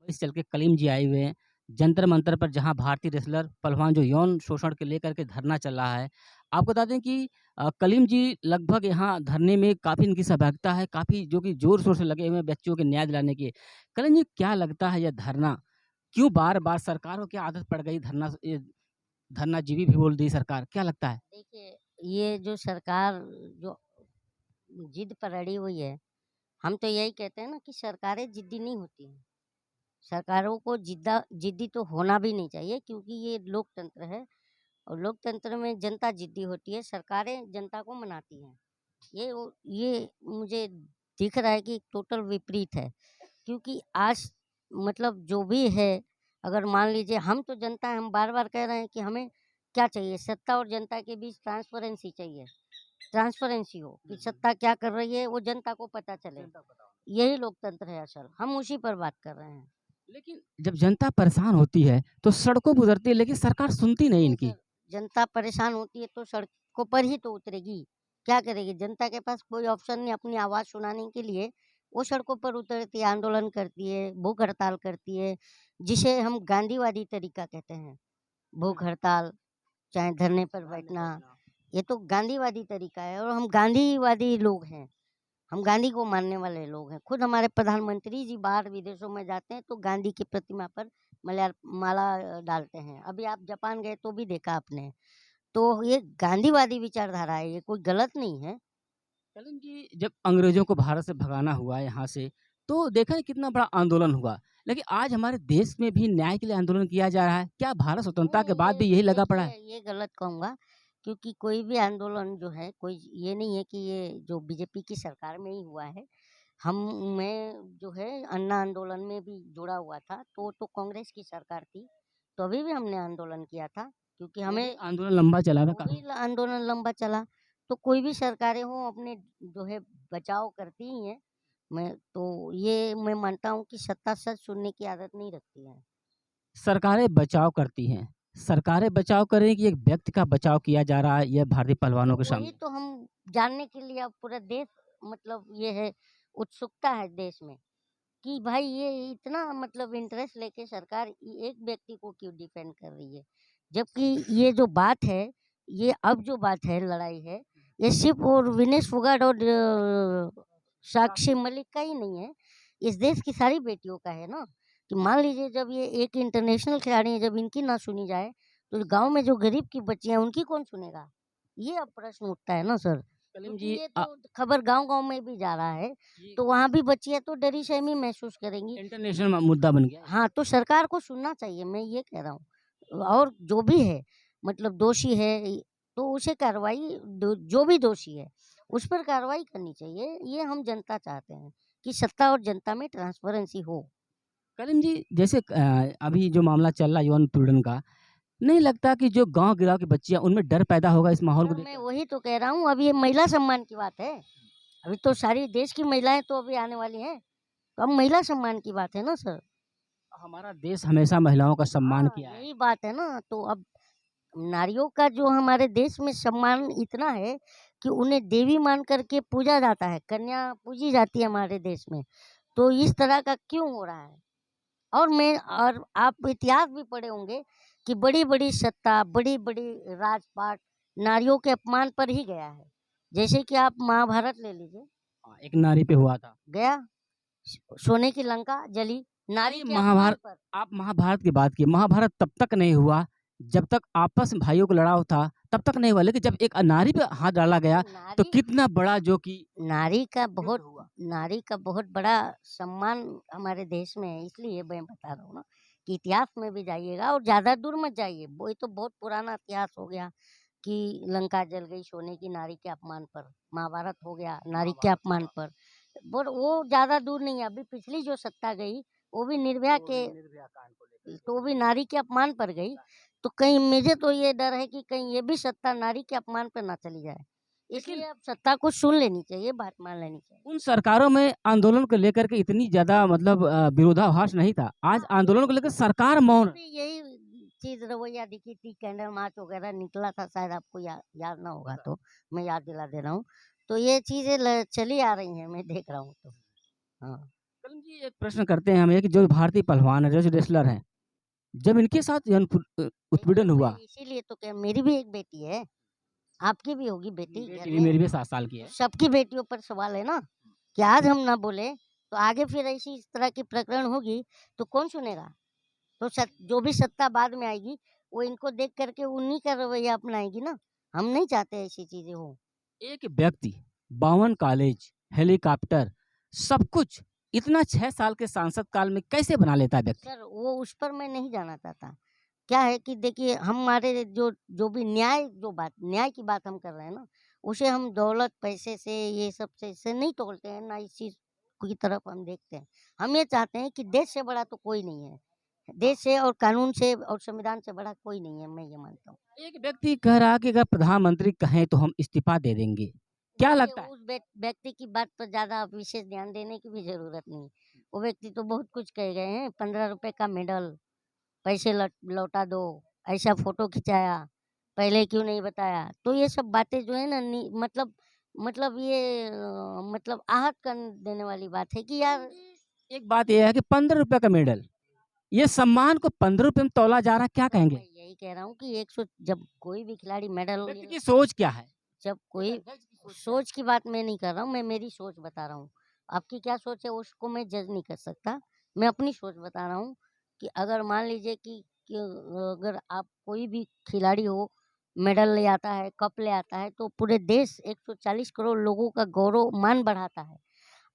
इस चल के कलीम जी आए हुए हैं। जंतर मंतर पर जहाँ भारतीय रेसलर पहलवान जो यौन शोषण के लेकर के धरना चल रहा है। आपको बता दें कि कलीम जी लगभग यहाँ धरने में काफ़ी इनकी सहभागिता है, काफ़ी जो कि ज़ोर-शोर से लगे हुए हैं बच्चों के न्याय दिलाने के। कलीम जी क्या लगता है ये धरना क्यों बार-बार सरकार को क्या आदत पड़ गई धरनाजीबी भी बोल दी सरकार, क्या लगता है? देखिए, ये जो सरकार जो जिद पर अड़ी हुई है, हम तो यही कहते हैं ना कि सरकारें जिद्दी नहीं होती हैं। सरकारों को जिद्दी तो होना भी नहीं चाहिए, क्योंकि ये लोकतंत्र है और लोकतंत्र में जनता जिद्दी होती है, सरकारें जनता को मनाती हैं। ये मुझे दिख रहा है कि टोटल विपरीत है, क्योंकि आज मतलब जो भी है, अगर मान लीजिए हम तो जनता हैं, हम बार-बार कह रहे हैं कि हमें क्या चाहिए, सत्ता और जनता के बीच ट्रांसपेरेंसी चाहिए। ट्रांसपेरेंसी हो कि सत्ता क्या कर रही है वो जनता को पता चले। यही लोकतंत्र है असल, हम उसी पर बात कर रहे हैं। लेकिन जब जनता परेशान होती है, तो सड़कों पे उतरती है लेकिन सरकार सुनती नहीं देखिए इनकी। सर, जनता परेशान होती है तो सड़कों पर ही तो उतरेगी। क्या करेगी? जनता के पास कोई ऑप्शन नहीं अपनी आवाज़ सुनाने के लिए, वो सड़कों पर उतरती है, आंदोलन करती है, भूख हड़ताल करती है, जिसे हम गांधीवादी तरीका कहते हैं। भूख हड़ताल, चाहे धरने पर बैठना, ये तो गांधीवादी तरीका है और हम गांधीवादी लोग हैं। हम गांधी को मानने वाले लोग हैं। खुद हमारे प्रधानमंत्री जी बाहर विदेशों में जाते हैं तो गांधी की प्रतिमा पर माला डालते हैं। अभी आप जापान गए तो भी देखा आपने। तो ये गांधीवादी विचारधारा है, ये कोई गलत नहीं है। कलिंग जी जब अंग्रेजों को भारत से भगाना हुआ यहाँ से, तो देखा है कितना बड़ा आंदोलन हुआ। लेकिन आज हमारे देश में भी न्याय के लिए आंदोलन किया जा रहा है। क्या भारत स्वतंत्रता के नहीं, बाद भी यही लगा पड़ा देखिए है? ये गलत कहूँगा, क्योंकि कोई भी आंदोलन जो है, कोई ये नहीं है कि ये जो बीजेपी की सरकार में ही हुआ है। हम मैं जो है अन्ना आंदोलन में भी जुड़ा हुआ था, तो वो तो कांग्रेस की सरकार थी, तो अभी भी हमने आंदोलन किया था, क्योंकि वो भी हमें आंदोलन लंबा चला था वो भी काफ़ी। आंदोलन लंबा चला। तो कोई भी सरकारें हों अपने जो है बचाव करती ही हैं। मैं मानता हूँ कि सत्ता सच सुनने की आदत नहीं रखती है। सरकारें बचाव करती हैं। सरकारें बचाव कर रही हैं कि एक व्यक्ति का बचाव किया जा रहा है, यह भारतीय पहलवानों के वही सामने। तो हम जानने के लिए अब पूरा देश मतलब ये है, उत्सुकता है देश में कि भाई ये इतना मतलब इंटरेस्ट लेके सरकार एक व्यक्ति को क्यों डिफेंड कर रही है। जबकि ये जो बात है, ये अब जो बात है लड़ाई है, ये सिर्फ और विनेश फोगाट और साक्षी मलिक का ही नहीं है, इस देश की सारी बेटियों का है ना। कि मान लीजिए जब ये एक इंटरनेशनल खिलाड़ी है, जब इनकी ना सुनी जाए तो गांव में जो गरीब की बच्चियां हैं, उनकी कौन सुनेगा? ये अब प्रश्न उठता है ना सर, कलिंग क्योंकि जी ये तो खबर गांव-गांव में भी जा रहा है, ये तो वहाँ भी बच्चियाँ तो डरी सहमी महसूस करेंगी। इंटरनेशनल मुद्दा बन गया है। हाँ, तो सरकार को सुनना चाहिए, मैं ये कह रहा हूँ। और जो भी है मतलब दोषी है, तो उसे कार्रवाई जो भी दोषी है, उस पर कार्रवाई करनी चाहिए। ये हम जनता चाहते हैं कि सत्ता और जनता में ट्रांसपेरेंसी हो। कलिंग जी जैसे अभी जो मामला चल रहा है यौन उत्पीड़न का, नहीं लगता कि जो गाँव गिराव की बच्चियाँ उनमें डर पैदा होगा इस माहौल को सर मैं देखकर? वही तो कह रहा हूँ, अब ये महिला सम्मान की बात है। अभी तो सारी देश की महिलाएँ तो अभी आने वाली हैं, तो अब महिला सम्मान की बात है ना सर। हमारा देश हमेशा महिलाओं का सम्मान हाँ, किया है। यही बात है ना, तो अब नारियों का जो हमारे देश में सम्मान इतना है कि उन्हें देवी मान करके पूजा जाता है, कन्या पूजी जाती है हमारे देश में। तो इस तरह का क्यों हो रहा है? और आप इतिहास भी पढ़े होंगे कि बड़ी-बड़ी सत्ता, बड़ी-बड़ी राजपाट नारियों के अपमान पर ही गया है। जैसे कि आप महाभारत ले लीजिए, हाँ, एक नारी पे हुआ था। गया सोने की लंका जली नारी नहीं के अपमान महाभारत पर। आप महाभारत की बात की, महाभारत तब तक नहीं हुआ, जब तक आपस में भाइयों का लड़ाव था, तब तक नहीं हुआ। लेकिन जब एक नारी पे हाथ डाला तो गया, तो कितना बड़ा जो कि नारी का युद्ध बहुत हुआ। नारी का बहुत बड़ा सम्मान हमारे देश में है, इसलिए मैं बता रहा हूँ ना कि इतिहास में भी जाइएगा और ज़्यादा दूर मत जाइए। वो तो बहुत पुराना इतिहास हो गया कि लंका जल गई सोने की नारी के अपमान पर। महाभारत हो गया नारी के महाभारत अपमान हाँ, पर। वो ज़्यादा दूर नहीं है। अभी पिछली जो सत्ता गई, वो भी निर्भया वो के, भी निर्भया कांड को लेकर के तो वो हुई भी थी। नारी के अपमान पर गई। तो कहीं मुझे तो ये डर है कि कहीं ये भी सत्ता नारी के अपमान पर ना चली जाए। लेकिन इसलिए अब सत्ता को सुन लेनी चाहिए, बात मान लेनी चाहिए। उन सरकारों में आंदोलन को लेकर के इतनी ज़्यादा मतलब विरोधाभास नहीं था। आज हाँ, आंदोलन को लेकर सरकार उसमें मौन है। भी यही चीज़ रवैया दिखी थी, कैंडल मार्च वगैरह निकला था, शायद आपको याद ना होगा तो मैं याद दिला दे रहा हूँ। तो ये चीज़ें चली आ रही हैं, मैं देख रहा हूँ तो। हाँ। कलिम जी एक प्रश्न करते हैं हमें कि जो भारतीय पहलवान है, जो रेसलर हैं, जब इनके साथ देखिए, उत्पीड़न मैं हुआ। इसीलिए तो कह मेरी भी एक बेटी है, आपकी भी होगी बेटी घर बेटी भी में, मेरी भी 7 साल की तो है। सबकी बेटियों पर सवाल है ना, कि आज हम ना बोले, तो आगे फिर ऐसी इस तरह की प्रकरण होगी, तो कौन सुनेगा? तो जो भी सत्ता बाद में आएगी, वो इनको देख करके उन्हीं का रवैया अपनाएगी ना। हम नहीं चाहते ऐसी चीजें हो। एक व्यक्ति 52 कॉलेज, हेलीकॉप्टर, सब कुछ इतना 6 साल के सांसद काल में कैसे बना लेता है व्यक्ति? सर वो उस पर मैं नहीं जाना चाहता। क्या है कि देखिए हमारे जो जो भी न्याय की बात हम कर रहे हैं ना, उसे हम दौलत पैसे से ये सब से नहीं तोड़ते हैं ना, इस चीज की तरफ हम देखते हैं। हम ये चाहते हैं कि देश से बड़ा तो कोई नहीं है, देश से और कानून से और संविधान से बड़ा कोई नहीं है, मैं ये मानता हूँ। एक व्यक्ति कह रहा कि अगर प्रधानमंत्री कहें तो हम इस्तीफा दे देंगे। क्या देखिए लगता है? उस व्यक्ति की बात पर ज्यादा विशेष ध्यान देने की भी जरूरत नहीं। वो व्यक्ति तो बहुत कुछ कह गए हैं, 15 रुपए का मेडल, पैसे लौटा दो, ऐसा फोटो खिंचाया, पहले क्यों नहीं बताया? तो ये सब बातें जो है ना मतलब ये मतलब आहत कर देने वाली बात है कि यार। एक बात ये है कि 15 रुपए का मेडल, ये सम्मान को 15 रुपए में तौला जा रहा है, क्या सर मैं कहेंगे? यही कह रहा हूँ कि 100 जब कोई भी खिलाड़ी मेडल, व्यक्ति की सोच क्या है? जब एक कोई अध्यक्ष की सोच क्या है? सोच की बात मैं नहीं कर रहा हूँ, मैं मेरी सोच बता रहा हूँ। आपकी क्या सोच है उसको मैं जज नहीं कर सकता। मैं अपनी सोच बता रहा हूँ कि अगर मान लीजिए कि अगर आप कोई भी खिलाड़ी हो, मेडल ले आता है, कप ले आता है, तो पूरे देश 140 करोड़ लोगों का गौरव मान बढ़ाता है।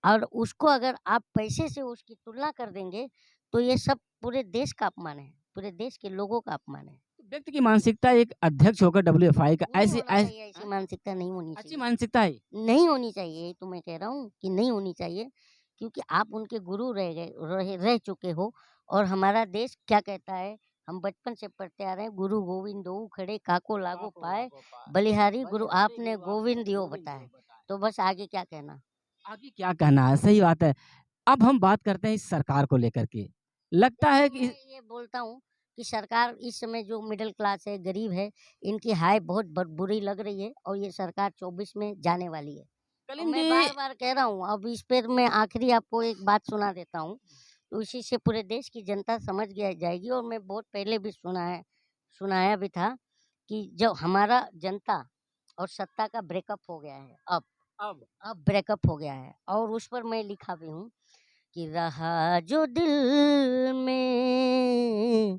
और उसको अगर आप पैसे से उसकी तुलना कर देंगे, तो ये सब पूरे देश का अपमान है, पूरे देश के लोगों का अपमान है। व्यक्ति की मानसिकता एक अध्यक्ष होकर डब्ल्यूएफआई का नहीं ऐसी होना ऐस चाहिए, ऐसी हाँ? मानसिकता नहीं होनी अच्छी चाहिए। मानसिकता है। नहीं होनी चाहिए, यही तो मैं कह रहा हूँ कि नहीं होनी चाहिए, क्योंकि आप उनके गुरु रह चुके हो। और हमारा देश क्या कहता है, हम बचपन से पढ़ते आ रहे हैं, गुरु गोविंद दोऊ खड़े काको लागो पाए, बलिहारी गुरु आपने गोविंद दियो बताए। तो बस आगे क्या कहना। आगे क्या कहना है, सही बात है। अब हम बात करते हैं इस सरकार को लेकर के। लगता देखिए है मैं कि ये बोलता हूँ कि सरकार इस समय जो मिडिल क्लास है, गरीब है, इनकी हाय बहुत बुरी लग रही है, और ये सरकार 24 में जाने वाली है। और कलिम मैं जी बार-बार कह रहा हूँ, अब इस पर मैं आखिरी आपको एक बात सुना देता हूँ, तो इसी से पूरे देश की जनता समझ गया जाएगी। और मैं बहुत पहले भी सुनाया भी था कि जब हमारा जनता और सत्ता का ब्रेकअप हो गया है, अब अब ब्रेकअप हो गया है, और उस पर मैं लिखा भी हूँ कि रहा जो दिल में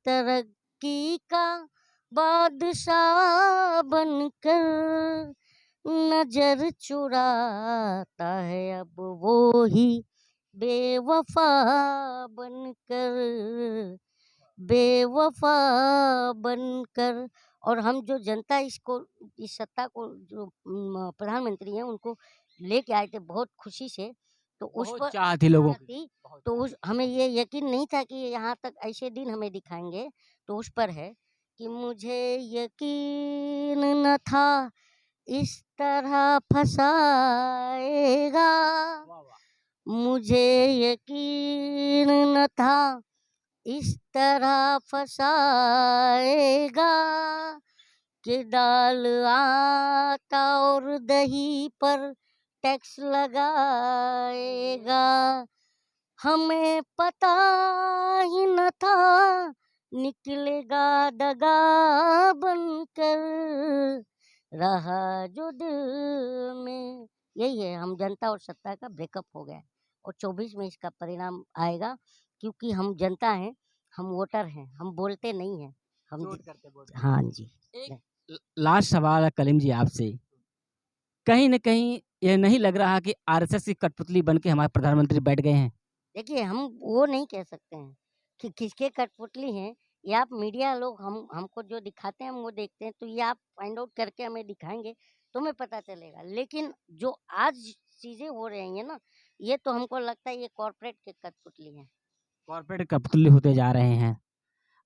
तरक्की का बादशाह बनकर, नजर चुराता है अब वो ही बेवफा बनकर, बेवफा बनकर। और हम जो जनता इसको, इस सत्ता को, जो प्रधानमंत्री हैं उनको लेके आए थे बहुत खुशी से, तो उस बहुत पर चाह थी लोगों चाह की। थी। बहुत तो चाह उस हमें ये यकीन नहीं था कि यहाँ तक ऐसे दिन हमें दिखाएंगे। तो उस पर है कि मुझे यकीन न था इस तरह फंसाएगा, वाह, वाह। मुझे यकीन न था इस तरह फंसाएगा, कि दाल आटा और दही पर टैक्स लगाएगा। हमें पता ही न था निकलेगा दगा बनकर, रहा जो दिल में। यही है, हम जनता और सत्ता का ब्रेकअप हो गया है, और 24 में इसका परिणाम आएगा, क्योंकि हम जनता हैं, हम वोटर हैं, हम बोलते नहीं हैं, हम चोट करके बोलते हैं। हाँ जी। एक लास्ट सवाल है कलीम जी आपसे। कहीं न कहीं ये नहीं लग रहा कि आरएसएस की कठपुतली बन के हमारे प्रधानमंत्री बैठ गए हैं? देखिए हम वो नहीं कह सकते हैं कि किसके कठपुतली हैं। ये आप मीडिया लोग हमको जो दिखाते हैं हम वो देखते हैं, तो ये आप फाइंड आउट करके हमें दिखाएंगे तो हमें पता चलेगा। लेकिन जो आज चीजें हो रही हैं ना, ये तो हमको लगता है ये कॉर्पोरेट के कठपुतली हैं। कॉर्पोरेट कठपुतली होते जा रहे हैं।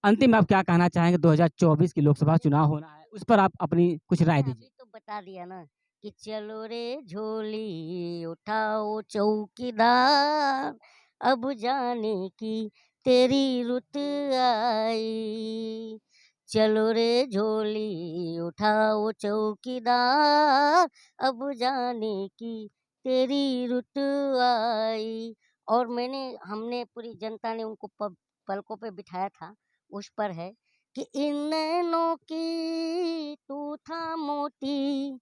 अंतिम में आप क्या कहना चाहेंगे? 2024 की लोकसभा चुनाव देखिए होना है, उस पर आप अपनी कुछ राय मैंने दीजिए। अभी तो बता दिया ना कि चलो रे झोली उठाओ चौकीदार, अब जाने की तेरी रुत आई। चलो रे झोली उठाओ चौकीदार, अब जाने की तेरी रुत आई। और हमने पूरी जनता ने उनको पलकों पे बिठाया था। उस पर है कि इन नैनों की तू था मोती,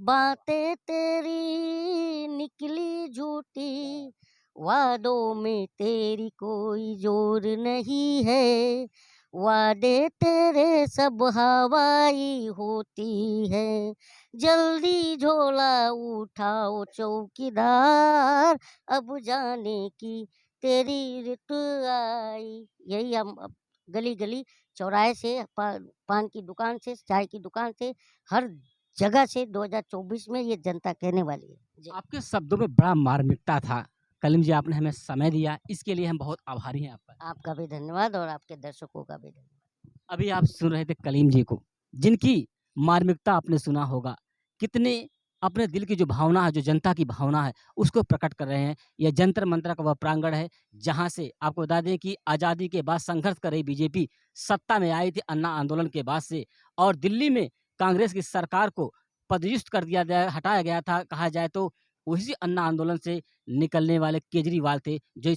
बातें तेरी निकली झूठी, वादों में तेरी कोई जोर नहीं है, वादे तेरे सब हवाई होती है, जल्दी झोला उठाओ चौकीदार, अब जाने की तेरी ऋत आई। यही हम अब गली गली चौराहे से पान की दुकान से, चाय की दुकान से, हर जगह से 2024 में ये जनता कहने वाली है। जी। आपके शब्दों में बड़ा मार्मिकता था। कलीम जी, आपने हमें समय दिया, इसके लिए हम बहुत आभारी हैं आपका। आपका भी धन्यवाद और आपके दर्शकों का भी धन्यवाद। अभी आप सुन रहे थे कलीम जी को, जिनकी मार्मिकता आपने सुना होगा। कितने अपने दिल की जो भावना है, जो जनता की भावना है, उसको प्रकट कर रहे हैं। यह जंतर मंतर का वह प्रांगण है, जहाँ से आपको बता दें कि आज़ादी के बाद संघर्ष कर रही बीजेपी सत्ता में आई थी अन्ना आंदोलन के बाद से, और दिल्ली में कांग्रेस की सरकार को पदच्युत कर दिया गया, हटाया गया था। कहा जाए तो उसी अन्ना आंदोलन से निकलने वाले केजरीवाल थे, जो इस